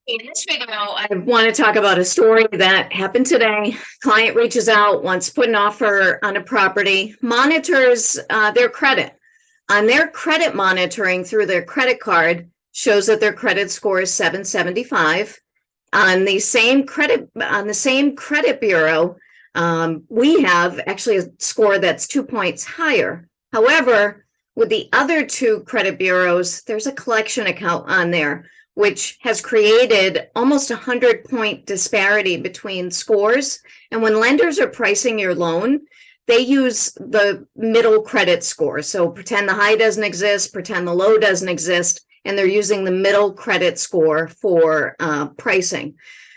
In this video, I want to talk about a story that happened today. Client reaches out, wants to put an offer on a property, monitors their credit. On their credit monitoring through their credit card, shows that their credit score is 775. On the same credit bureau, we have actually a score that's 2 points higher. However, with the other two credit bureaus, there's a collection account on there, which has created almost 100-point disparity between scores. And when lenders are pricing your loan, they use the middle credit score. So pretend the high doesn't exist, pretend the low doesn't exist, and they're using the middle credit score for pricing.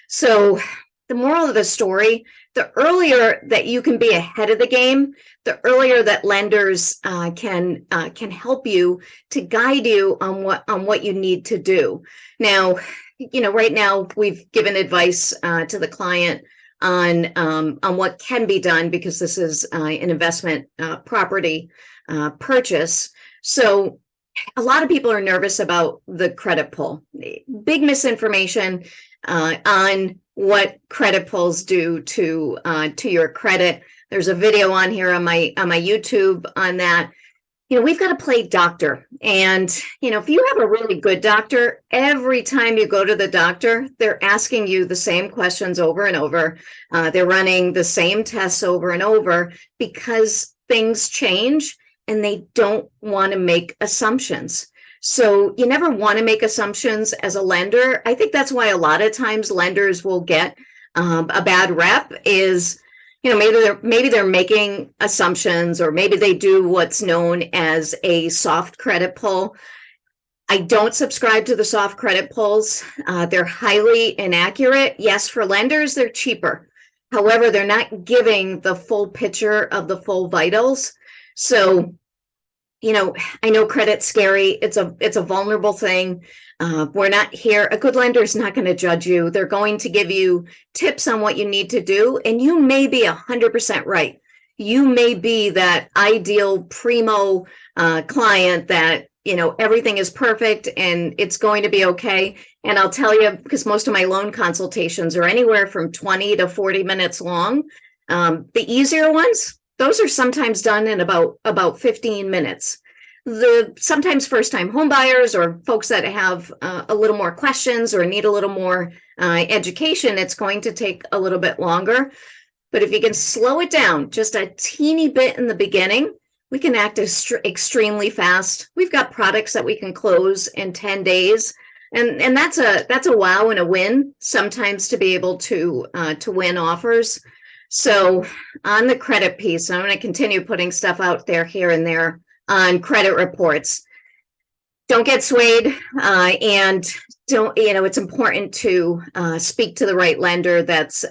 So the moral of the story, the earlier that you can be ahead of the game, the earlier that lenders can help you to guide you on what you need to do. Now, right now we've given advice to the client on what can be done because this is an investment property purchase. So a lot of people are nervous about the credit pull. Big misinformation on what credit pulls do to your credit. There's a video on here on my YouTube on that. We've got to play doctor. And, if you have a really good doctor, every time you go to the doctor, they're asking you the same questions over and over. They're running the same tests over and over because things change and they don't want to make assumptions. So you never want to make assumptions as a lender. I think that's why a lot of times lenders will get a bad rep is, maybe they're making assumptions, or maybe they do what's known as a soft credit pull. I don't subscribe to the soft credit pulls. They're highly inaccurate. Yes, for lenders, they're cheaper. However, they're not giving the full picture of the full vitals. So, I know credit's scary. It's a vulnerable thing. We're not here. A good lender is not going to judge you. They're going to give you tips on what you need to do. And you may be 100% right. You may be that ideal primo client that, everything is perfect and it's going to be okay. And I'll tell you, because most of my loan consultations are anywhere from 20 to 40 minutes long. The easier ones, those are sometimes done in about 15 minutes. The sometimes first-time home buyers or folks that have a little more questions or need a little more education, it's going to take a little bit longer. But if you can slow it down just a teeny bit in the beginning, we can act extremely fast. We've got products that we can close in 10 days. And that's a wow and a win sometimes to be able to win offers. So on the credit piece, I'm going to continue putting stuff out there here and there on credit reports. Don't get swayed, and don't, it's important to speak to the right lender that's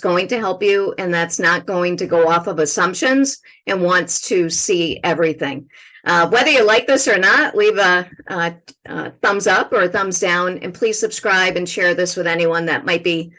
going to help you and that's not going to go off of assumptions and wants to see everything. Whether you like this or not, leave a thumbs up or a thumbs down, and please subscribe and share this with anyone that might be